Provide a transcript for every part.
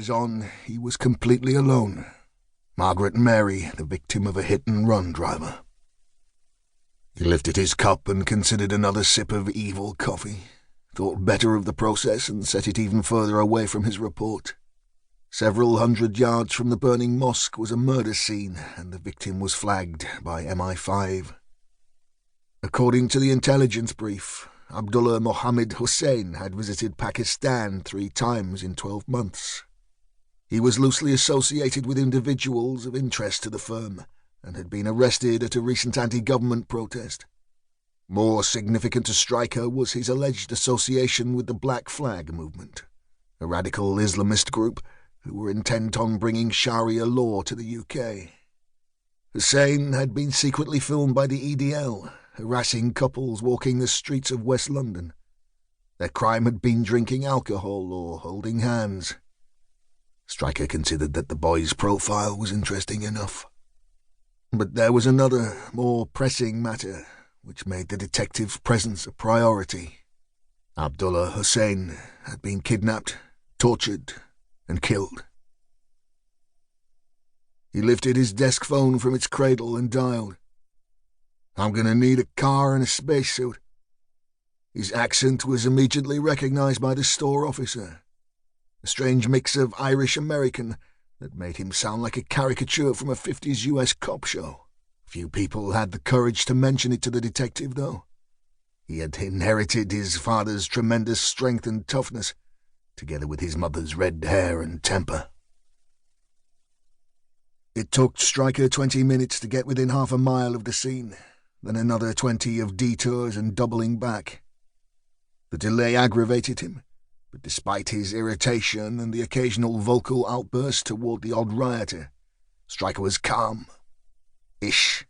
searches on, he was completely alone. Margaret Mary, the victim of a hit-and-run driver. He lifted his cup and considered another sip of evil coffee, thought better of the process and set it even further away from his report. Several hundred yards from the burning mosque was a murder scene, and the victim was flagged by MI5. According to the intelligence brief, Abdullah Mohammed Hussein had visited Pakistan 3 times in 12 months. He was loosely associated with individuals of interest to the firm and had been arrested at a recent anti-government protest. More significant to Striker was his alleged association with the Black Flag movement, a radical Islamist group who were intent on bringing Sharia law to the UK. Hussein had been secretly filmed by the EDL, harassing couples walking the streets of West London. Their crime had been drinking alcohol or holding hands. Striker considered that the boy's profile was interesting enough. But there was another, more pressing matter, which made the detective's presence a priority. Abdullah Hussein had been kidnapped, tortured, and killed. He lifted his desk phone from its cradle and dialed. "I'm going to need a car and a spacesuit." His accent was immediately recognized by the store officer, a strange mix of Irish-American that made him sound like a caricature from a 50s US cop show. Few people had the courage to mention it to the detective, though. He had inherited his father's tremendous strength and toughness, together with his mother's red hair and temper. It took Striker 20 minutes to get within half a mile of the scene, then another 20 of detours and doubling back. The delay aggravated him, but despite his irritation and the occasional vocal outburst toward the odd rioter, Striker was calm-ish.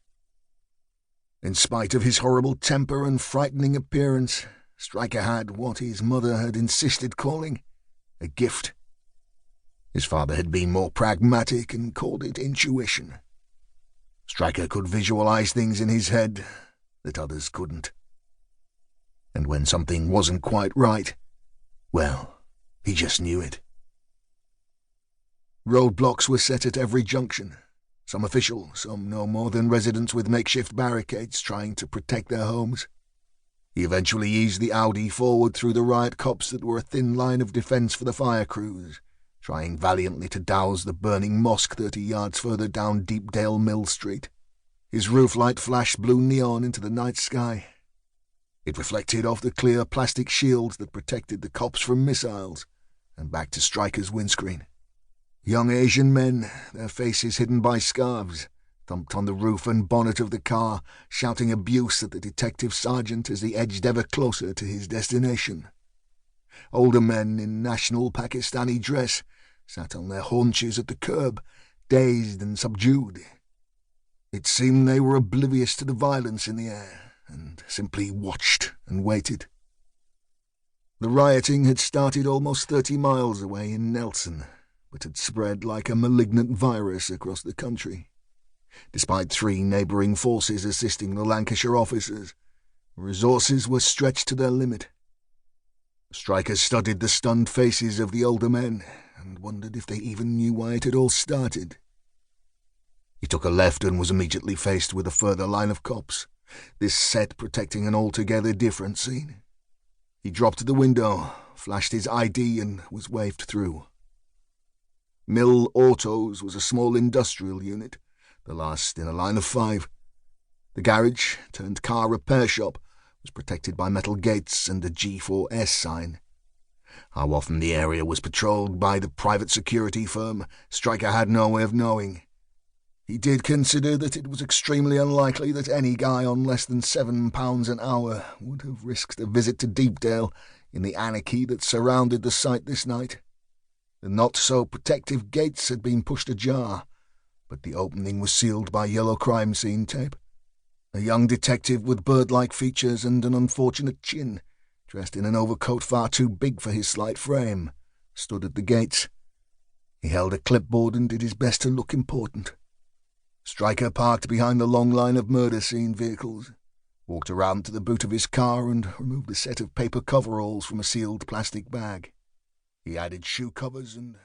In spite of his horrible temper and frightening appearance, Striker had what his mother had insisted calling a gift. His father had been more pragmatic and called it intuition. Striker could visualize things in his head that others couldn't. And when something wasn't quite right, well, he just knew it. Roadblocks were set at every junction, some official, some no more than residents with makeshift barricades trying to protect their homes. He eventually eased the Audi forward through the riot cops that were a thin line of defence for the fire crews, trying valiantly to douse the burning mosque 30 yards further down Deepdale Mill Street. His roof light flashed blue neon into the night sky. It reflected off the clear plastic shields that protected the cops from missiles, and back to Striker's windscreen. Young Asian men, their faces hidden by scarves, thumped on the roof and bonnet of the car, shouting abuse at the detective sergeant as he edged ever closer to his destination. Older men in national Pakistani dress sat on their haunches at the curb, dazed and subdued. It seemed they were oblivious to the violence in the air, and simply watched and waited. The rioting had started almost 30 miles away in Nelson, but had spread like a malignant virus across the country. Despite 3 neighbouring forces assisting the Lancashire officers, resources were stretched to their limit. Striker studied the stunned faces of the older men and wondered if they even knew why it had all started. He took a left and was immediately faced with a further line of cops, this set protecting an altogether different scene. He dropped to the window, flashed his ID and was waved through. Mill Autos was a small industrial unit, the last in a line of 5. The garage, turned car repair shop, was protected by metal gates and a G4S sign. How often the area was patrolled by the private security firm, Striker had no way of knowing. He did consider that it was extremely unlikely that any guy on less than £7 an hour would have risked a visit to Deepdale in the anarchy that surrounded the site this night. The not-so-protective gates had been pushed ajar, but the opening was sealed by yellow crime scene tape. A young detective with bird-like features and an unfortunate chin, dressed in an overcoat far too big for his slight frame, stood at the gates. He held a clipboard and did his best to look important. Striker parked behind the long line of murder scene vehicles, walked around to the boot of his car and removed a set of paper coveralls from a sealed plastic bag. He added shoe covers and